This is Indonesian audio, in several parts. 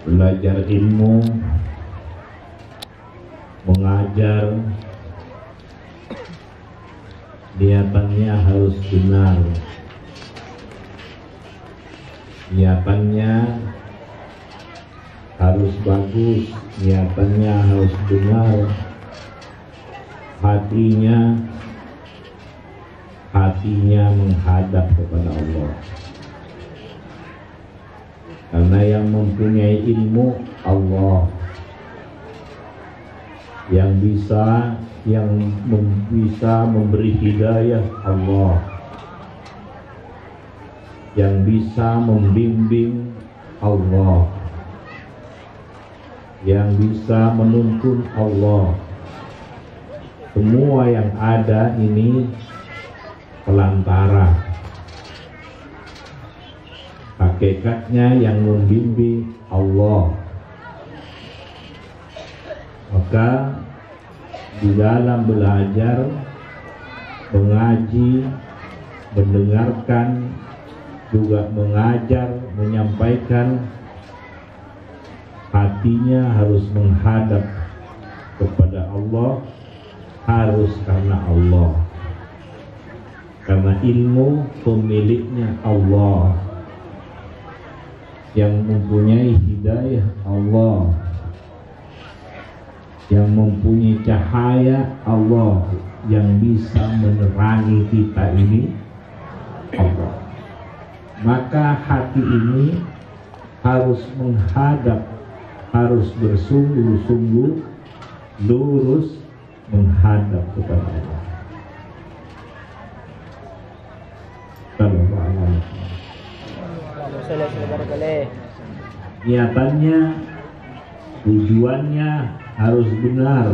belajar ilmu, mengajar, niatannya harus benar, niatannya harus bagus, niatannya harus benar, hatinya menghadap kepada Allah. Karena yang mempunyai ilmu Allah, yang bisa memberi hidayah Allah, yang bisa membimbing Allah, yang bisa menuntun Allah. Semua yang ada ini pelantara. Hakikatnya yang membimbing Allah. Maka di dalam belajar, mengaji, mendengarkan, juga mengajar, menyampaikan, hatinya harus menghadap kepada Allah, harus karena Allah. Karena ilmu pemiliknya Allah, yang mempunyai hidayah Allah, yang mempunyai cahaya Allah, yang bisa menerangi kita ini Allah. Maka hati ini harus menghadap, harus bersungguh-sungguh lurus menghadap kepada Allah. Niatannya, tujuannya harus benar.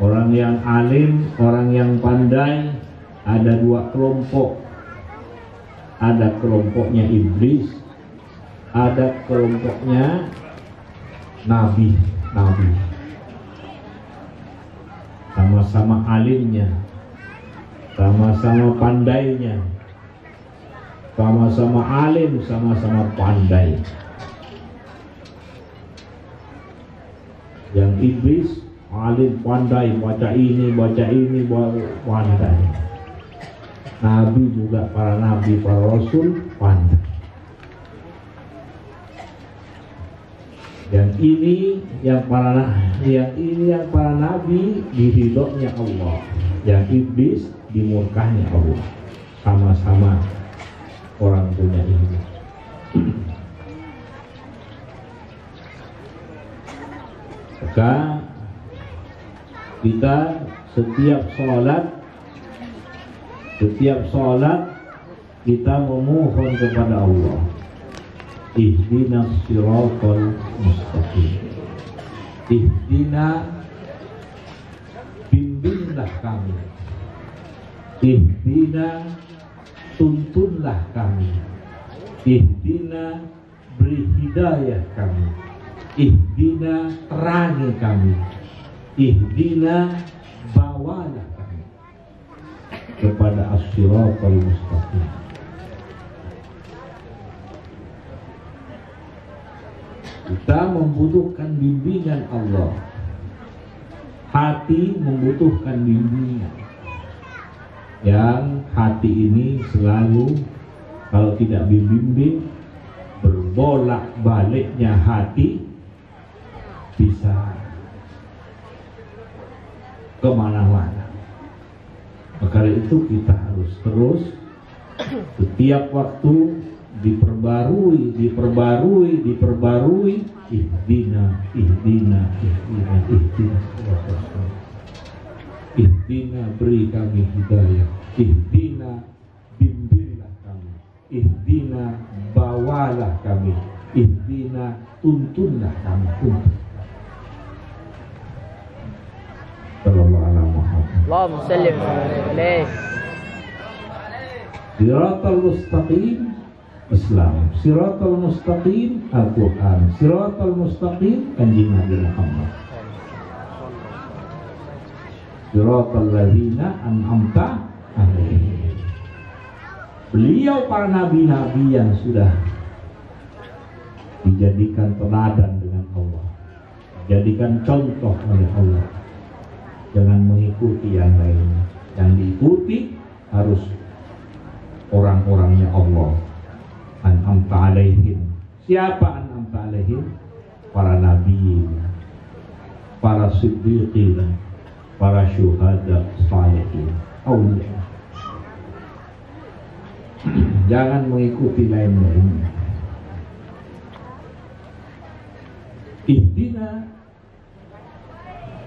Orang yang alim, orang yang pandai, ada dua kelompok. Ada kelompoknya iblis, ada kelompoknya nabi. Sama-sama alimnya, sama-sama pandainya, sama-sama alim, sama-sama pandai. Yang iblis alim pandai, baca ini pandai. Nabi juga, para nabi, para rasul pandai. Yang ini yang para nabi diridhonya Allah, yang iblis dimurkahnya Allah. Sama-sama orang punya ilmu. Maka kita setiap sholat kita memohon kepada Allah, ihdinas siratal mustaqim. Ihdina, bimbinglah kami. Ihdina, tuntunlah kami. Ihdina, beri hidayah kami. Ihdina, terangi kami. Ihdina, bawalah kami kepada as-siratal mustaqim. Kita membutuhkan bimbingan Allah. Hati membutuhkan bimbingan. Yang hati ini selalu, kalau tidak dibimbing, berbolak-baliknya hati, bisa kemana-mana. Maka itu kita harus terus setiap waktu diperbarui. Ihdina. Ihdina, beri kami hidayah. Ihdina, bimbinglah kami. Ihdina, bawalah kami. Ihdina, tuntunlah kami. Allahumma salli alaihi. Siratal mustaqim Islam, siratal mustaqim Al-Quran, siratal mustaqim Kanjeng Nabi Muhammad, siratal ladzina an'amta alaihim. Beliau para nabi-nabi yang sudah dijadikan teladan dengan Allah, dijadikan contoh oleh Allah. Jangan mengikuti yang lain. Yang diikuti harus orang-orangnya Allah. An'amta alaihim. Siapa an'amta alaihim? Para nabi, para siddiqin, para syuhada salihin, aulia. Jangan mengikuti lain-lainnya. Ihdina,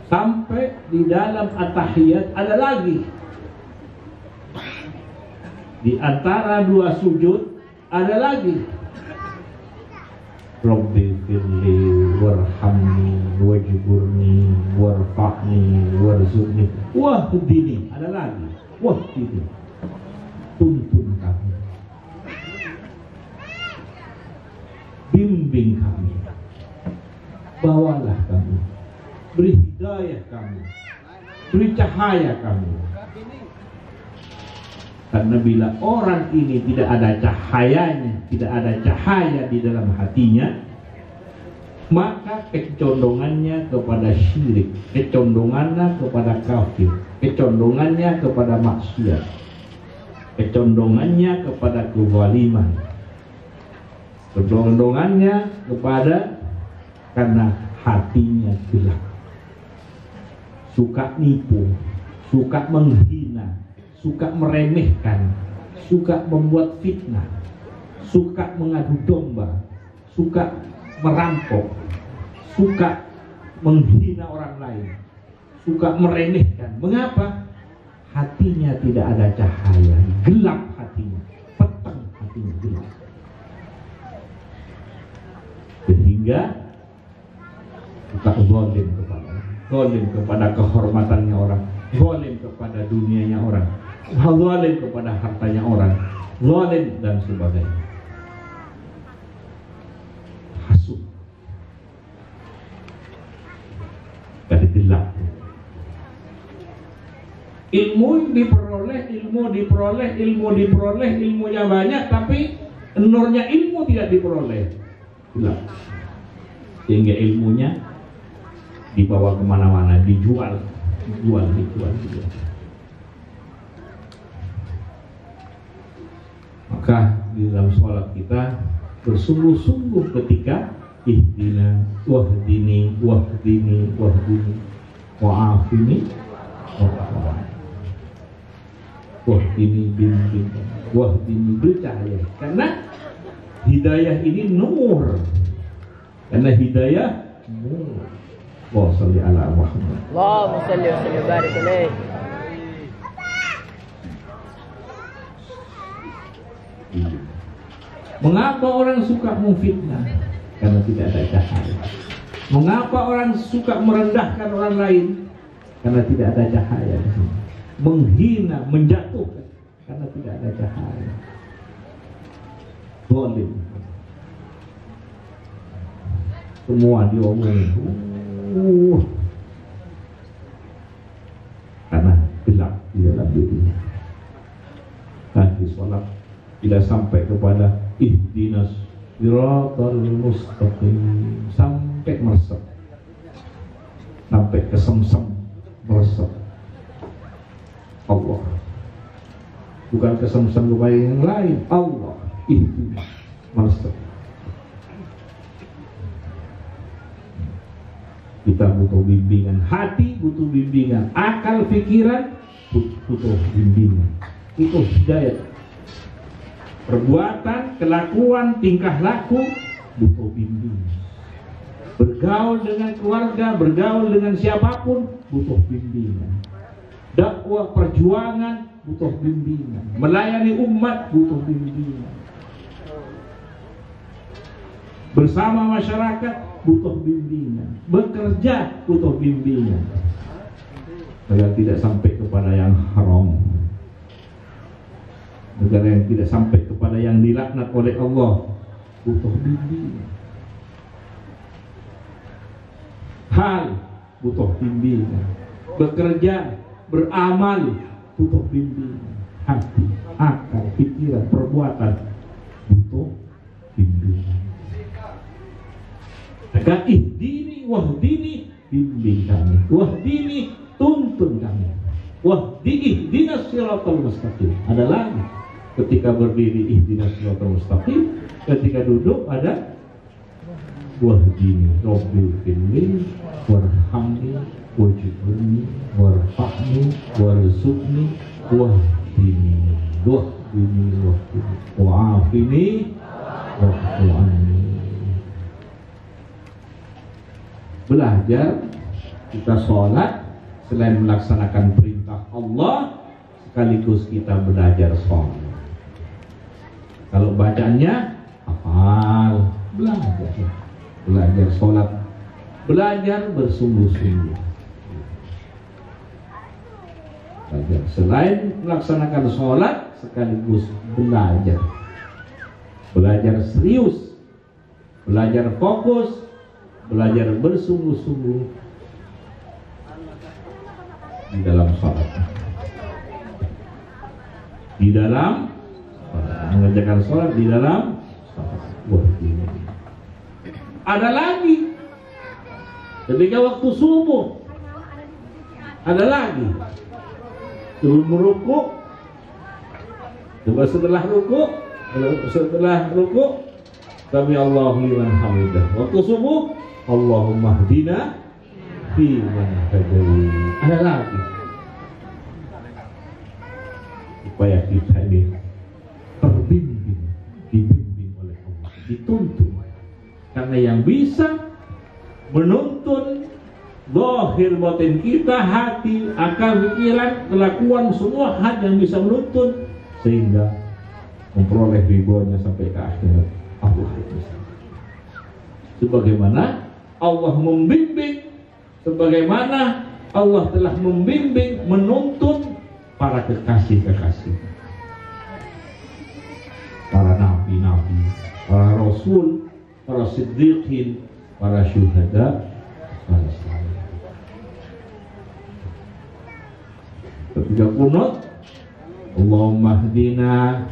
sampai di dalam at-tahiyat ada lagi. Di antara dua sujud ada lagi. Rabbi firli warhamni wajburni warfa'ni warzuqni wahdini. Ada lagi. Wahdini. Tuntun kami. Bimbing kami. Bawalah kami. Beri hidayah kami. Beri cahaya kami. Karena bila orang ini tidak ada cahayanya, tidak ada cahaya di dalam hatinya, maka kecondongannya kepada syirik, kecondongannya kepada kafir, kecondongannya kepada maksiat, kecondongannya kepada kezaliman, kecondongannya kepada karena hatinya gelap, suka nipu, suka menghina, suka meremehkan, suka membuat fitnah, suka mengadu domba, suka merampok, suka menghina orang lain, suka meremehkan. Mengapa? Hatinya tidak ada cahaya, gelap hatinya, petang hatinya, gelap. Sehingga suka zalim kepada kehormatannya orang, zalim kepada dunianya orang, zalim kepada hartanya orang, zalim dan sebagainya. Hasud, dari gelap. Ilmu diperoleh, ilmunya banyak, tapi nurnya ilmu tidak diperoleh. Gelap. Sehingga ilmunya dibawa kemana-mana, dijual. Maka di dalam sholat kita bersungguh-sungguh ketika ihdina wahdini wa'afini wahdini bimbing wahdini, bercahaya. Karena hidayah ini nur, karena hidayah nur. Wa salli ala Muhammad. Allahumma salli wa sallim barik alaih. Mengapa orang suka memfitnah? Karena tidak ada cahaya. Mengapa orang suka merendahkan orang lain? Karena tidak ada cahaya di sini. Menghina, menjatuhkan, karena tidak ada cahaya. Zalim. Semua diomongin. Karena gelap di dalam dirinya. Nanti sholat bila sampai kepada ihdinas siratal mustaqim, sampai meresap, sampai kesemsem meresap Allah, bukan kesemsem kepada yang lain, Allah. Ihdinas meresap. Kita butuh bimbingan, hati butuh bimbingan, akal pikiran butuh bimbingan, butuh hidayah. Perbuatan, kelakuan, tingkah laku butuh bimbingan. Bergaul dengan keluarga, bergaul dengan siapapun butuh bimbingan. Dakwah, perjuangan butuh bimbingan. Melayani umat butuh bimbingan. Bersama masyarakat butuh bimbingan. Bekerja butuh bimbingan. Agar tidak sampai kepada yang haram, agar yang tidak sampai kepada yang dilaknat oleh Allah, butuh bimbingan. Hal butuh bimbingan. Bekerja, beramal butuh bimbingan. Hati, akal, pikiran, perbuatan butuh bimbingan. Maka ihdini wahdini, bimbing kami, wahdini tuntun kami, ihdinas siratal mustaqim. Ada lagi ketika berdiri ihdinas siratal mustaqim, ketika duduk ada wahdini rabbil firli warhamni wajibni warfa'ni warzuqni wahdini wa'afini wa'fu'ani. Belajar kita sholat, selain melaksanakan perintah Allah, sekaligus kita belajar sholat. Kalau bacanya hafal, belajar sholat, belajar bersungguh-sungguh. Belajar. Selain melaksanakan sholat, sekaligus belajar serius, belajar fokus, belajar bersungguh-sungguh di dalam sholat, mengerjakan sholat di dalam sholat. Wah, ini ada lagi ketika waktu subuh, ada lagi sebelum merukuk, setelah rukuk Sami Allahu liman hamidah. Waktu subuh, Allahumma hdina fi man hadayt. Ada lagi supaya kita ini dibimbing oleh Allah, dituntun. Karena yang bisa menuntun zahir batin kita, hati, akal, pikiran, kelakuan, semua hal yang bisa menuntun sehingga memperoleh ridhonya sampai ke akhirat Allah. Sebagaimana Allah membimbing, sebagaimana Allah telah membimbing, menuntun para kekasih-kekasih, para nabi-nabi, para rasul, para siddiqin, para syuhada, para salihin. Ketika kunut, Allahumma hdina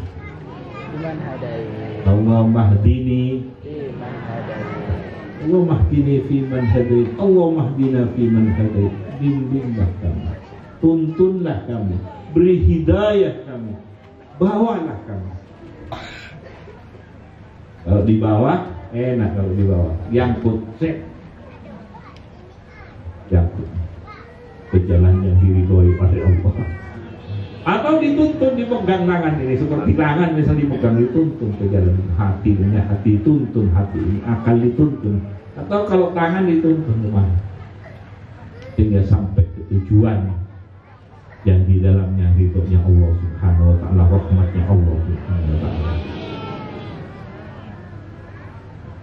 Fiman hadayt. Allahumma hdini Fiman hadayt. Allahumma hdini fiman hadayt. Allahumma hdina fiman hadayt. Bimbinglah kami, tuntunlah kami, beri hidayah kami, bawalah kami. Kalau di bawah enak, kalau di bawah jangkut ke jalan yang diridhoi oleh Allah. Atau dituntun, dipegang tangan ini seperti tangan misalnya dipegang, dituntun ke jalan hatinya, hati tuntun hati ini, akal dituntun. Atau kalau tangan dituntun kemana sehingga sampai ke tujuan yang di dalamnya ridhonya Allah Subhanahu wa ta'ala, rahmatnya Allah Subhanahu wa ta'ala.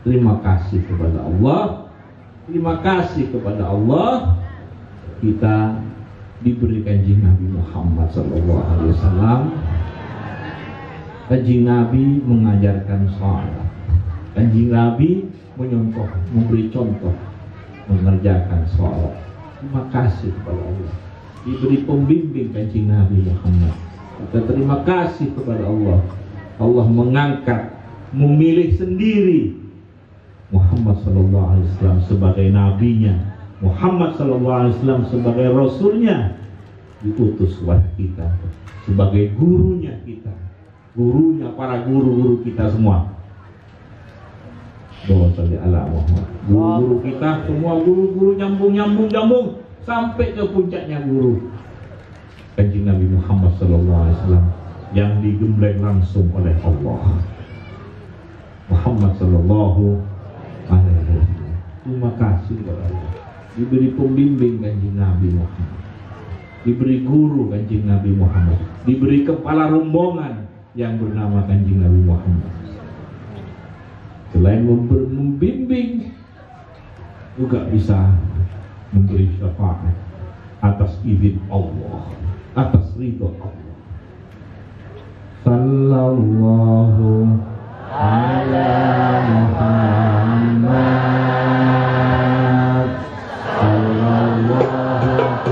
Terima kasih kepada Allah, terima kasih kepada Allah, kita diberi kanjeng Nabi Muhammad SAW. Kanjeng Nabi mengajarkan salat, kanjeng Nabi menyontoh, memberi contoh mengerjakan salat. Terima kasih kepada Allah, diberi pembimbing kanjeng Nabi Muhammad. Kita terima kasih kepada Allah. Allah mengangkat, memilih sendiri Muhammad SAW sebagai nabinya, Muhammad SAW sebagai rasulnya, diutus kepada kita sebagai gurunya kita, gurunya para guru-guru kita semua. Bahwa ala Muhammad, guru-guru kita semua, guru-guru nyambung sampai ke puncaknya guru kanjeng Nabi Muhammad SAW yang digembleng langsung oleh Allah, Muhammad SAW. Terima kasih kepada Allah, diberi pembimbing kanjeng Nabi Muhammad, diberi guru kanjeng Nabi Muhammad, diberi kepala rombongan yang bernama kanjeng Nabi Muhammad. Selain membimbing, juga bisa memberi syafaat atas izin Allah, atas ridho Allah. Sallallahu ala Muhammad, sallallahu alaihi wasallam.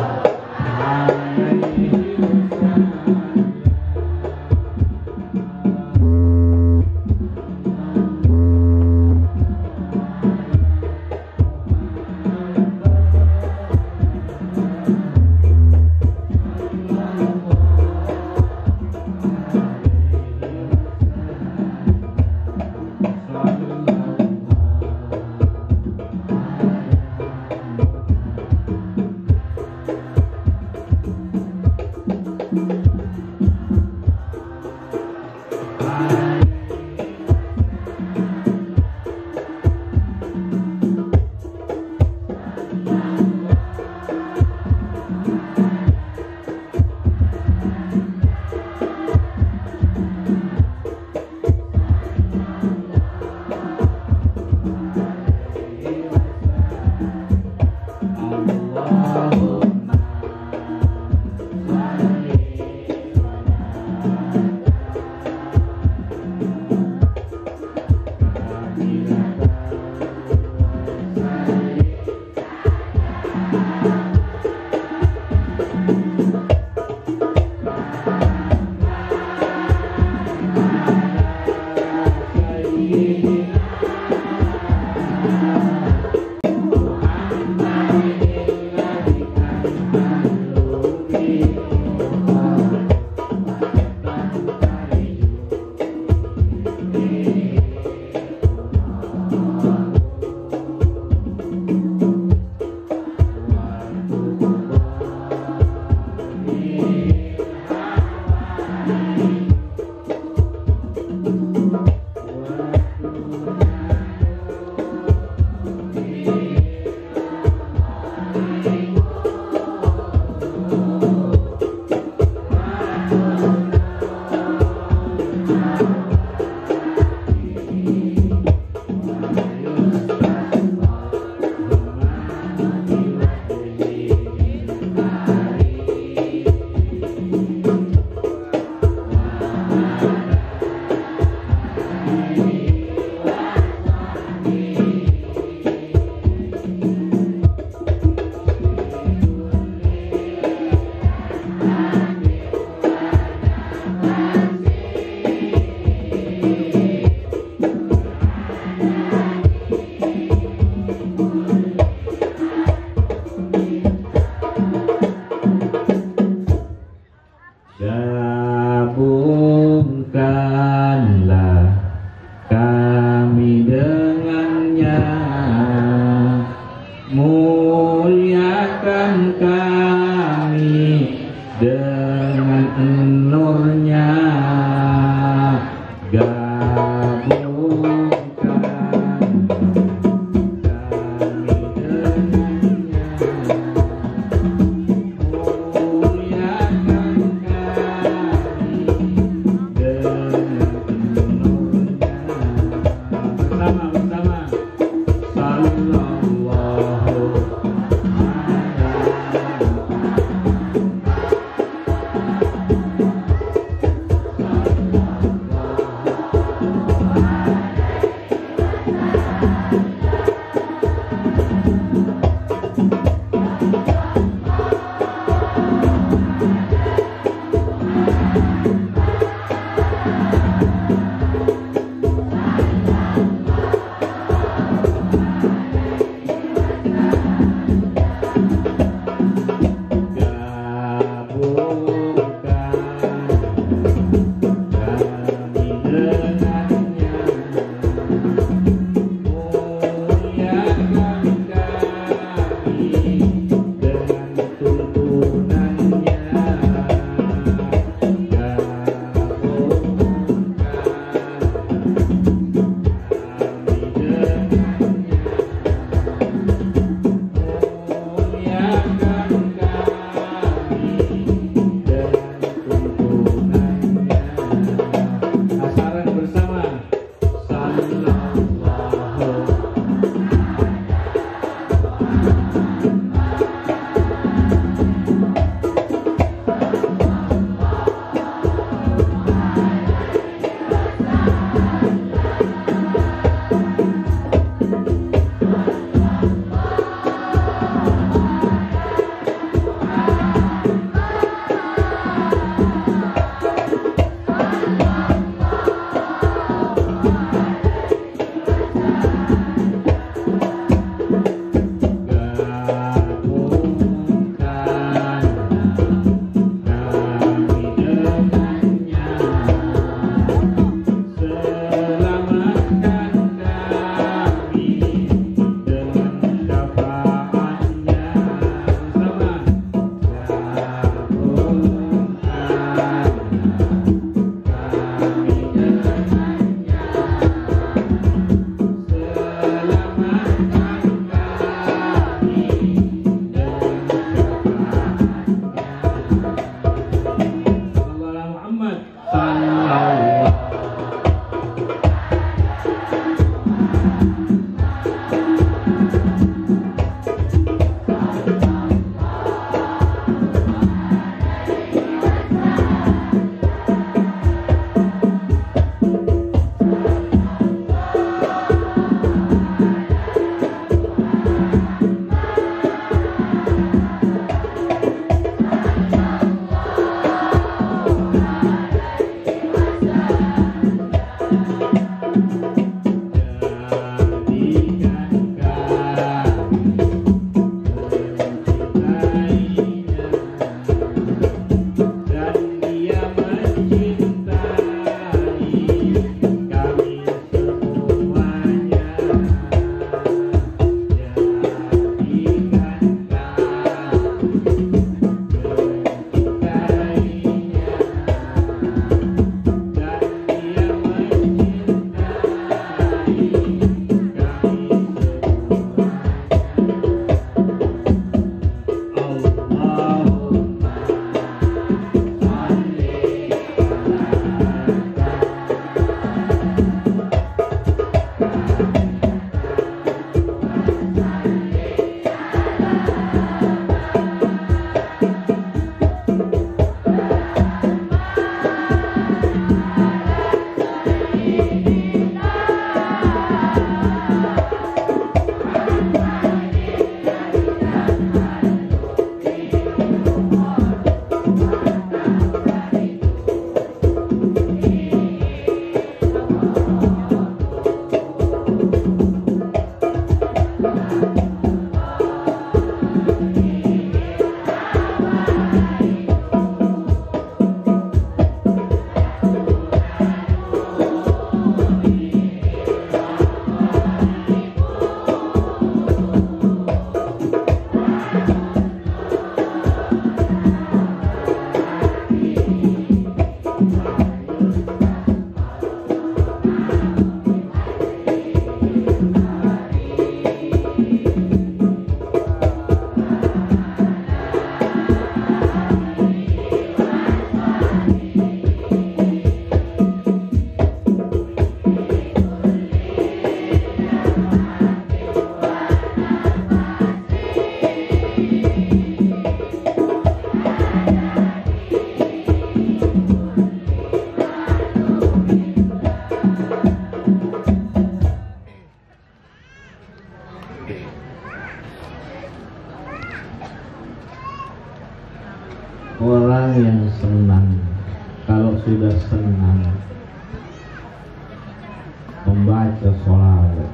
membaca sholawat,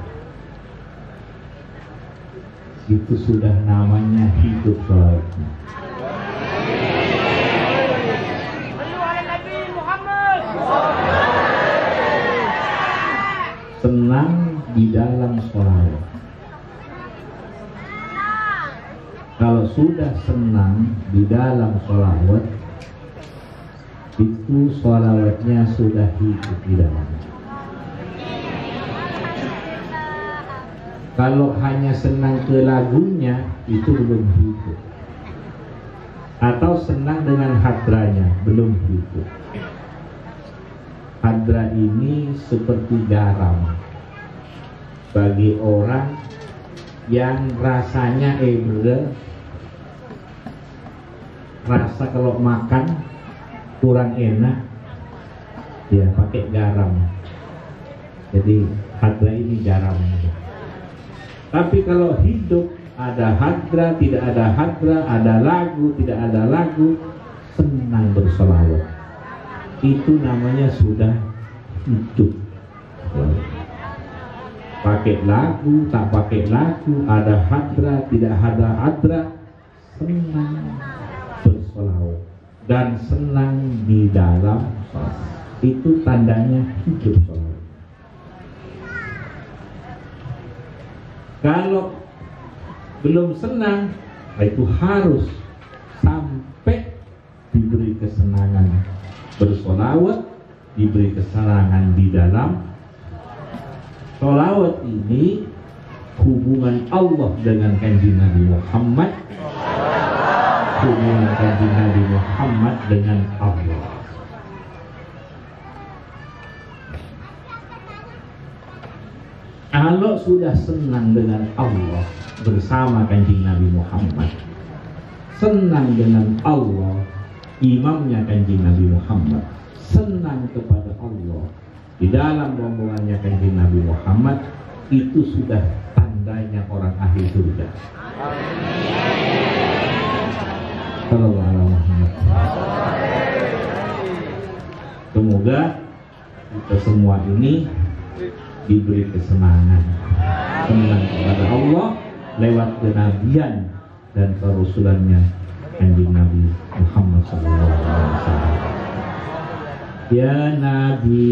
itu sudah namanya hidup sholawatnya. Senang di dalam sholawat. Kalau sudah senang di dalam sholawat, itu sholawatnya sudah hidup di dalamnya. Kalau hanya senang ke lagunya, itu belum hidup. Atau senang dengan hadranya, belum hidup. Hadra ini seperti garam bagi orang yang rasanya rasa kalau makan kurang enak, ya pakai garam. Jadi hadra ini garam. Tapi kalau hidup, ada hadra, tidak ada hadra, ada lagu, tidak ada lagu, senang bersolawat, itu namanya sudah hidup. Pakai lagu, tak pakai lagu, ada hadra, tidak ada hadra, senang bersolawat dan senang di dalam sholat. Itu tandanya hidup sholat. Kalau belum senang, itu harus sampai diberi kesenangan bersolawat, diberi kesenangan di dalam solawat. Ini hubungan Allah dengan kanjeng Nabi Muhammad, hubungan kanjeng Nabi Muhammad dengan Allah. Kalau sudah senang dengan Allah bersama kanjeng Nabi Muhammad, senang dengan Allah, imamnya kanjeng Nabi Muhammad, senang kepada Allah di dalam rombongannya kanjeng Nabi Muhammad, itu sudah tandanya orang ahli surga. Sallallahu alaihi wasallam. Semoga kita semua ini diberi kesenangan, senang kepada Allah lewat kenabian dan kerasulannya kanjeng Nabi Muhammad sallallahu alaihi wasallam. Ya Nabi